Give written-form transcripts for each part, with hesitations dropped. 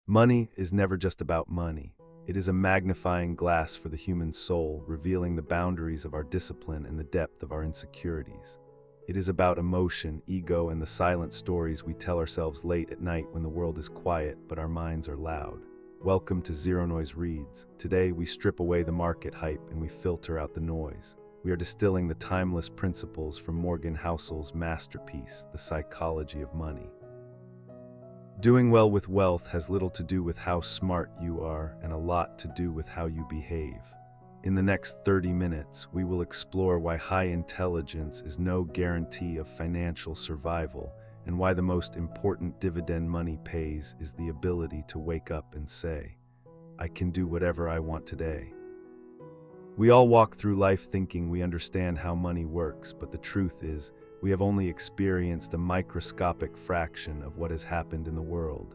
Money is never just about money. It is a magnifying glass for the human soul, revealing the boundaries of our discipline and the depth of our insecurities. It is about emotion, ego, and the silent stories we tell ourselves late at night when the world is quiet but our minds are loud. Welcome to ZeroNoise Reads. Today we strip away the market hype and we filter out the noise. We are distilling the timeless principles from Morgan Housel's masterpiece, The Psychology of Money. Doing well with wealth has little to do with how smart you are and a lot to do with how you behave. In the next 30 minutes, we will explore why high intelligence is no guarantee of financial survival and why the most important dividend money pays is the ability to wake up and say, "I can do whatever I want today." We all walk through life thinking we understand how money works, but the truth is, we have only experienced a microscopic fraction of what has happened in the world.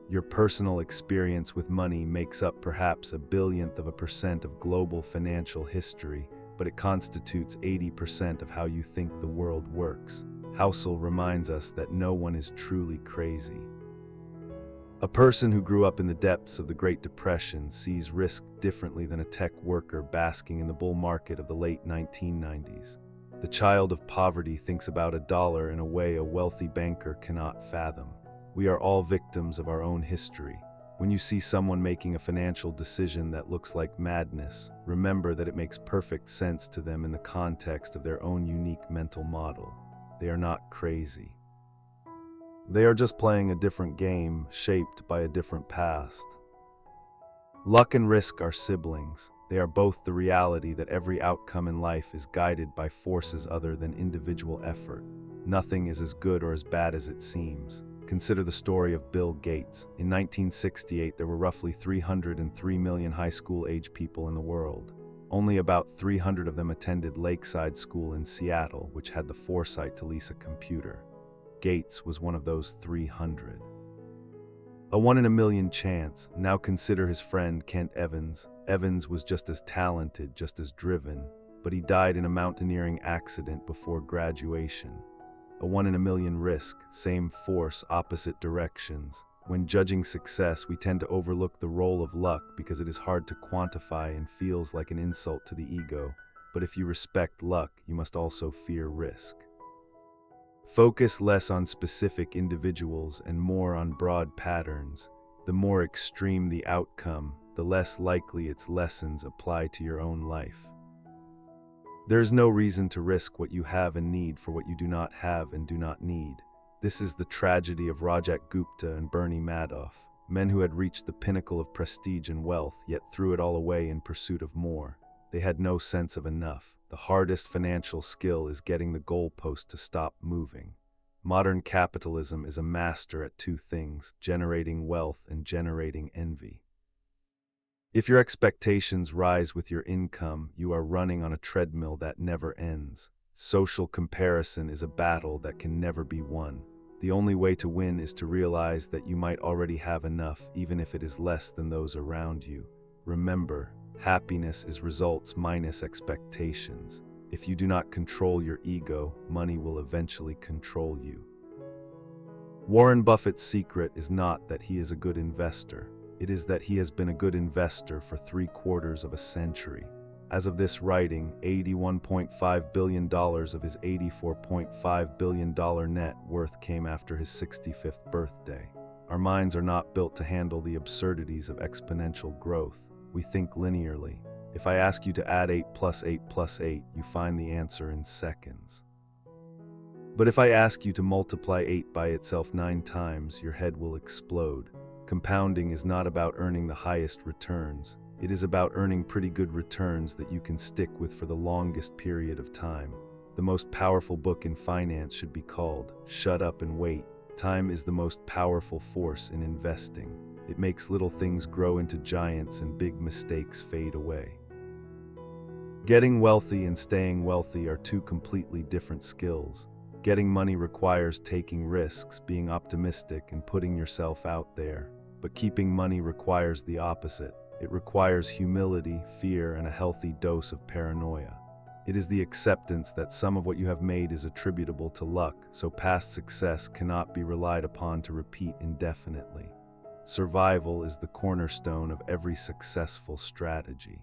Your personal experience with money makes up perhaps 1/1000% of global financial history, but it constitutes 80% of how you think the world works. Housel reminds us that no one is truly crazy. A person who grew up in the depths of the Great Depression sees risk differently than a tech worker basking in the bull market of the late 1990s. The child of poverty thinks about a dollar in a way a wealthy banker cannot fathom. We are all victims of our own history. When you see someone making a financial decision that looks like madness, remember that it makes perfect sense to them in the context of their own unique mental model. They are not crazy. They are just playing a different game, shaped by a different past. Luck and risk are siblings. They are both the reality that every outcome in life is guided by forces other than individual effort. Nothing is as good or as bad as it seems. Consider the story of Bill Gates. In 1968, there were roughly 303 million high school-age people in the world. Only about 300 of them attended Lakeside School in Seattle, which had the foresight to lease a computer. Gates was one of those 300. A 1 in a million chance. Now consider his friend Kent Evans. Evans was just as talented, just as driven, but he died in a mountaineering accident before graduation. A 1 in a million risk, same force, opposite directions. When judging success, we tend to overlook the role of luck because it is hard to quantify and feels like an insult to the ego. But if you respect luck, you must also fear risk. Focus less on specific individuals and more on broad patterns. The more extreme the outcome, the less likely its lessons apply to your own life. There is no reason to risk what you have and need for what you do not have and do not need. This is the tragedy of Rajat Gupta and Bernie Madoff, men who had reached the pinnacle of prestige and wealth, yet threw it all away in pursuit of more. They had no sense of enough. The hardest financial skill is getting the goalpost to stop moving. Modern capitalism is a master at two things: generating wealth and generating envy. If your expectations rise with your income, you are running on a treadmill that never ends. Social comparison is a battle that can never be won. The only way to win is to realize that you might already have enough, even if it is less than those around you. Remember, happiness is results minus expectations. If you do not control your ego, money will eventually control you. Warren Buffett's secret is not that he is a good investor. It is that he has been a good investor for 3/4 of a century. As of this writing, $81.5 billion of his $84.5 billion net worth came after his 65th birthday. Our minds are not built to handle the absurdities of exponential growth. We think linearly. If I ask you to add 8 plus 8 plus 8, you find the answer in seconds. But if I ask you to multiply 8 by itself 9 times, your head will explode. Compounding is not about earning the highest returns. It is about earning pretty good returns that you can stick with for the longest period of time. The most powerful book in finance should be called Shut Up and Wait. Time is the most powerful force in investing. It makes little things grow into giants and big mistakes fade away. Getting wealthy and staying wealthy are two completely different skills. Getting money requires taking risks, being optimistic, and putting yourself out there. But keeping money requires the opposite. It requires humility, fear, and a healthy dose of paranoia. It is the acceptance that some of what you have made is attributable to luck, so past success cannot be relied upon to repeat indefinitely. Survival is the cornerstone of every successful strategy.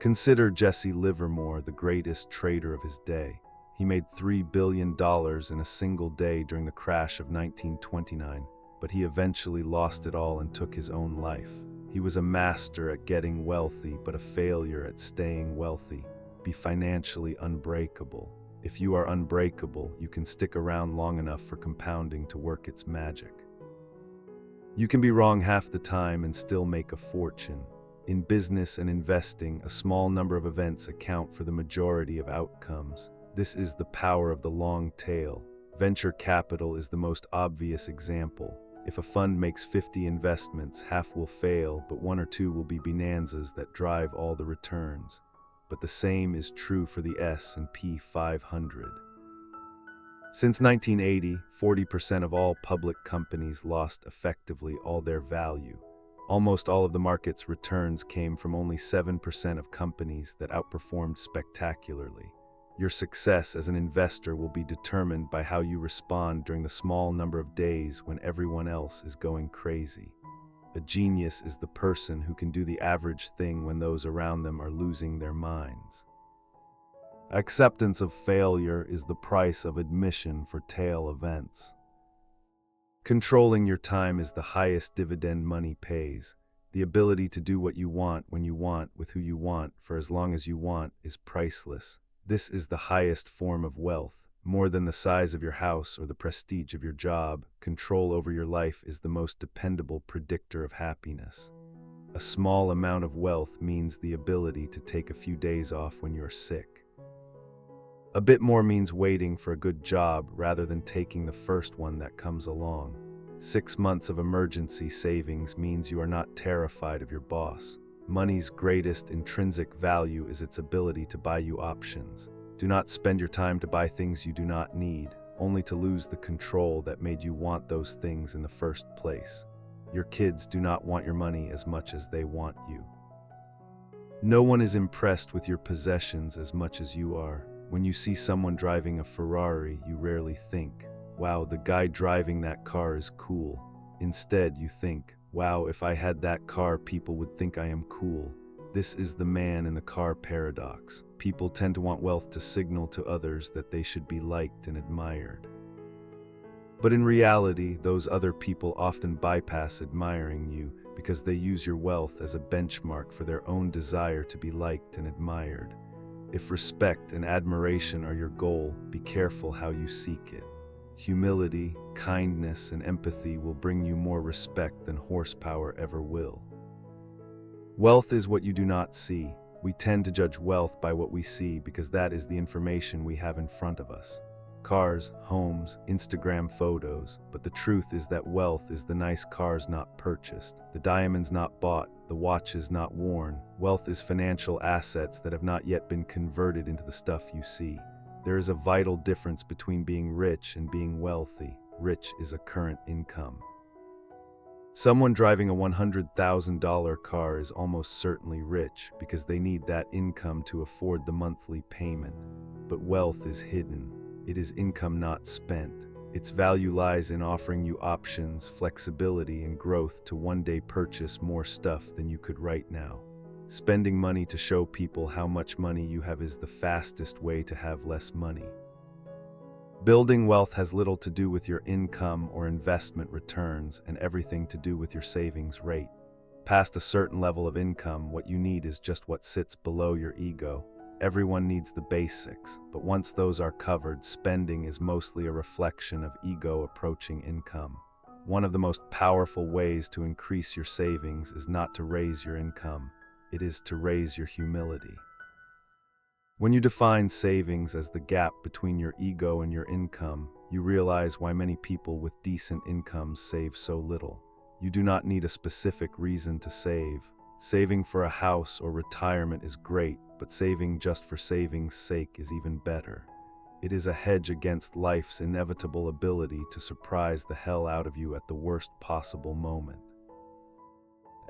Consider Jesse Livermore, the greatest trader of his day. He made $3 billion in a single day during the crash of 1929, but he eventually lost it all and took his own life. He was a master at getting wealthy, but a failure at staying wealthy. Be financially unbreakable. If you are unbreakable, you can stick around long enough for compounding to work its magic. You can be wrong half the time and still make a fortune. In business and investing, a small number of events account for the majority of outcomes. This is the power of the long tail. Venture capital is the most obvious example. If a fund makes 50 investments, half will fail, but 1 or 2 will be bonanzas that drive all the returns. But the same is true for the S&P 500. Since 1980, 40% of all public companies lost effectively all their value. Almost all of the market's returns came from only 7% of companies that outperformed spectacularly. Your success as an investor will be determined by how you respond during the small number of days when everyone else is going crazy. A genius is the person who can do the average thing when those around them are losing their minds. Acceptance of failure is the price of admission for tail events. Controlling your time is the highest dividend money pays. The ability to do what you want, when you want, with who you want, for as long as you want, is priceless. This is the highest form of wealth. More than the size of your house or the prestige of your job, control over your life is the most dependable predictor of happiness. A small amount of wealth means the ability to take a few days off when you're sick. A bit more means waiting for a good job rather than taking the first one that comes along. 6 months of emergency savings means you are not terrified of your boss. Money's greatest intrinsic value is its ability to buy you options. Do not spend your time to buy things you do not need, only to lose the control that made you want those things in the first place. Your kids do not want your money as much as they want you. No one is impressed with your possessions as much as you are. When you see someone driving a Ferrari, you rarely think, "Wow, the guy driving that car is cool." Instead, you think, "Wow, if I had that car, people would think I am cool." This is the man in the car paradox. People tend to want wealth to signal to others that they should be liked and admired. But in reality, those other people often bypass admiring you because they use your wealth as a benchmark for their own desire to be liked and admired. If respect and admiration are your goal, be careful how you seek it. Humility, kindness, and empathy will bring you more respect than horsepower ever will. Wealth is what you do not see. We tend to judge wealth by what we see because that is the information we have in front of us. Cars, homes, Instagram photos, but the truth is that wealth is the nice cars not purchased, the diamonds not bought, the watches not worn. Wealth is financial assets that have not yet been converted into the stuff you see. There is a vital difference between being rich and being wealthy. Rich is a current income. Someone driving a $100,000 car is almost certainly rich because they need that income to afford the monthly payment. But wealth is hidden. It is income not spent. Its value lies in offering you options, flexibility, and growth to one day purchase more stuff than you could right now. Spending money to show people how much money you have is the fastest way to have less money. Building wealth has little to do with your income or investment returns and everything to do with your savings rate. Past a certain level of income, what you need is just what sits below your ego. Everyone needs the basics, but once those are covered, spending is mostly a reflection of ego approaching income. One of the most powerful ways to increase your savings is not to raise your income, it is to raise your humility. When you define savings as the gap between your ego and your income, you realize why many people with decent incomes save so little. You do not need a specific reason to save. Saving for a house or retirement is great, but saving just for saving's sake is even better. It is a hedge against life's inevitable ability to surprise the hell out of you at the worst possible moment.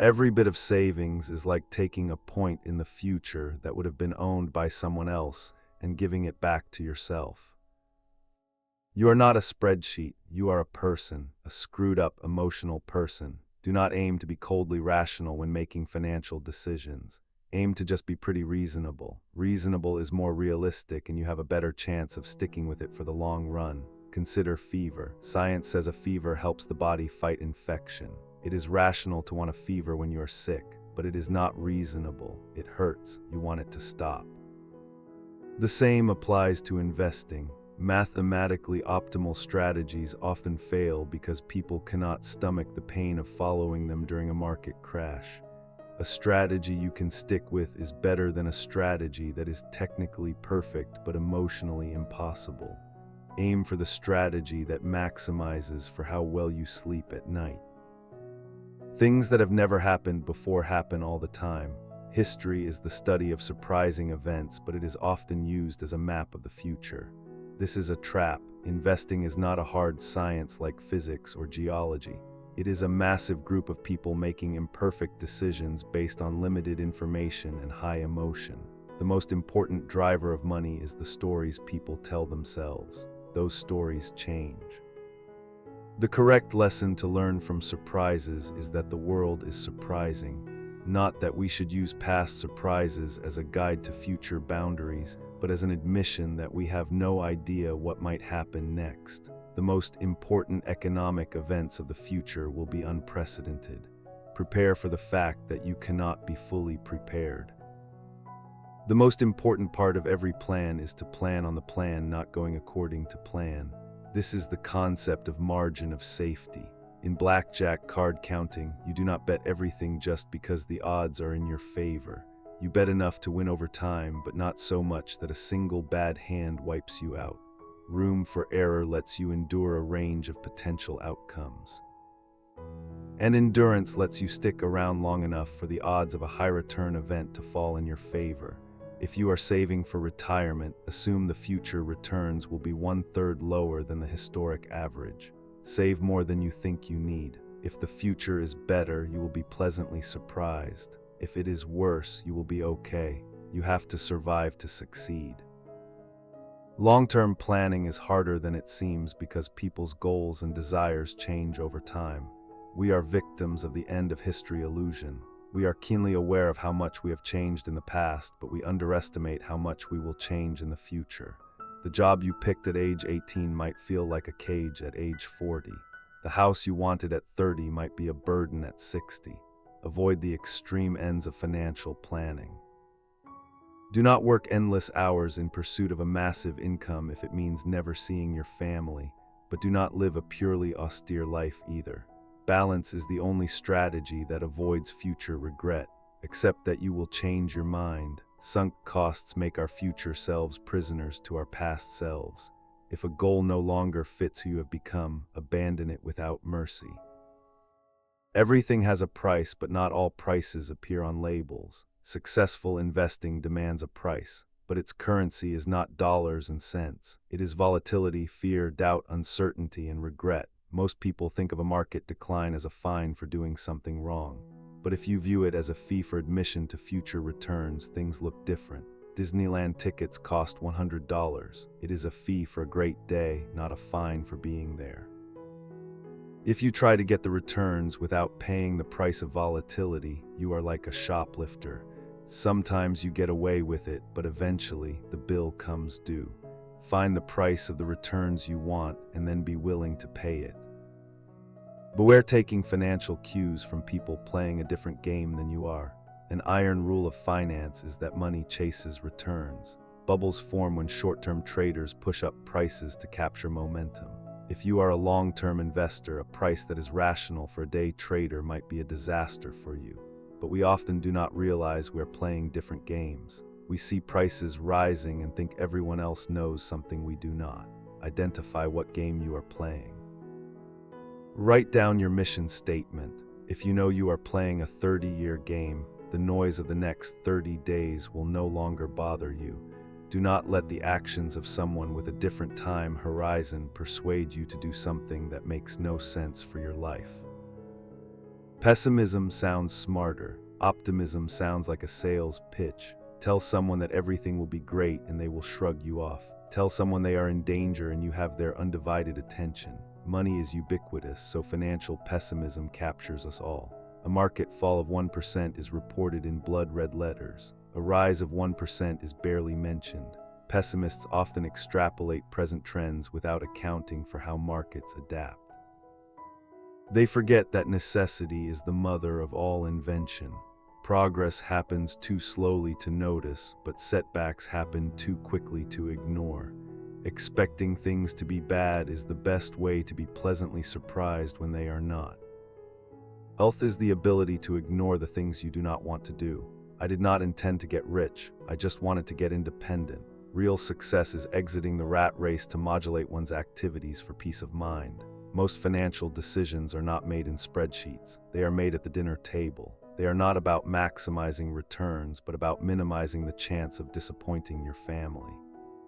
Every bit of savings is like taking a point in the future that would have been owned by someone else and giving it back to yourself. You are not a spreadsheet, you are a person, a screwed up, emotional person. Do not aim to be coldly rational when making financial decisions. Aim to just be pretty reasonable. Reasonable is more realistic and you have a better chance of sticking with it for the long run. Consider fever. Science says a fever helps the body fight infection. It is rational to want a fever when you are sick, but it is not reasonable. It hurts. You want it to stop. The same applies to investing. Mathematically optimal strategies often fail because people cannot stomach the pain of following them during a market crash. A strategy you can stick with is better than a strategy that is technically perfect but emotionally impossible. Aim for the strategy that maximizes for how well you sleep at night. Things that have never happened before happen all the time. History is the study of surprising events, but it is often used as a map of the future. This is a trap. Investing is not a hard science like physics or geology. It is a massive group of people making imperfect decisions based on limited information and high emotion. The most important driver of money is the stories people tell themselves. Those stories change. The correct lesson to learn from surprises is that the world is surprising. Not that we should use past surprises as a guide to future boundaries, but as an admission that we have no idea what might happen next. The most important economic events of the future will be unprecedented. Prepare for the fact that you cannot be fully prepared. The most important part of every plan is to plan on the plan not going according to plan. This is the concept of margin of safety. In blackjack card counting, you do not bet everything just because the odds are in your favor. You bet enough to win over time, but not so much that a single bad hand wipes you out. Room for error lets you endure a range of potential outcomes. And endurance lets you stick around long enough for the odds of a high-return event to fall in your favor. If you are saving for retirement, assume the future returns will be 1/3 lower than the historic average. Save more than you think you need. If the future is better, you will be pleasantly surprised. If it is worse, you will be okay. You have to survive to succeed. Long-term planning is harder than it seems because people's goals and desires change over time. We are victims of the end of history illusion. We are keenly aware of how much we have changed in the past, but we underestimate how much we will change in the future. The job you picked at age 18 might feel like a cage at age 40. The house you wanted at 30 might be a burden at 60. Avoid the extreme ends of financial planning. Do not work endless hours in pursuit of a massive income if it means never seeing your family, but do not live a purely austere life either. Balance is the only strategy that avoids future regret, except that you will change your mind. Sunk costs make our future selves prisoners to our past selves. If a goal no longer fits who you have become, abandon it without mercy. Everything has a price, but not all prices appear on labels. Successful investing demands a price, but its currency is not dollars and cents. It is volatility, fear, doubt, uncertainty, and regret. Most people think of a market decline as a fine for doing something wrong. But if you view it as a fee for admission to future returns, things look different. Disneyland tickets cost $100. It is a fee for a great day, not a fine for being there. If you try to get the returns without paying the price of volatility, you are like a shoplifter. Sometimes you get away with it, but eventually the bill comes due. Find the price of the returns you want and then be willing to pay it. Beware taking financial cues from people playing a different game than you are. An iron rule of finance is that money chases returns. Bubbles form when short-term traders push up prices to capture momentum. If you are a long-term investor, a price that is rational for a day trader might be a disaster for you. But we often do not realize we are playing different games. We see prices rising and think everyone else knows something we do not. Identify what game you are playing. Write down your mission statement. If you know you are playing a 30-year game, the noise of the next 30 days will no longer bother you. Do not let the actions of someone with a different time horizon persuade you to do something that makes no sense for your life. Pessimism sounds smarter. Optimism sounds like a sales pitch. Tell someone that everything will be great and they will shrug you off. Tell someone they are in danger and you have their undivided attention. Money is ubiquitous, so financial pessimism captures us all. A market fall of 1% is reported in blood-red letters. A rise of 1% is barely mentioned. Pessimists often extrapolate present trends without accounting for how markets adapt. They forget that necessity is the mother of all invention. Progress happens too slowly to notice, but setbacks happen too quickly to ignore. Expecting things to be bad is the best way to be pleasantly surprised when they are not. Wealth is the ability to ignore the things you do not want to do. I did not intend to get rich, I just wanted to get independent. Real success is exiting the rat race to modulate one's activities for peace of mind. Most financial decisions are not made in spreadsheets. They are made at the dinner table. They are not about maximizing returns, but about minimizing the chance of disappointing your family.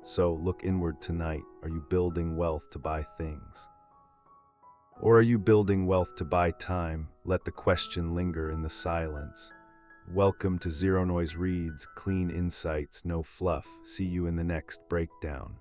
So, look inward tonight. Are you building wealth to buy things? Or are you building wealth to buy time? Let the question linger in the silence. Welcome to ZeroNoise Reads, clean insights, no fluff. See you in the next breakdown.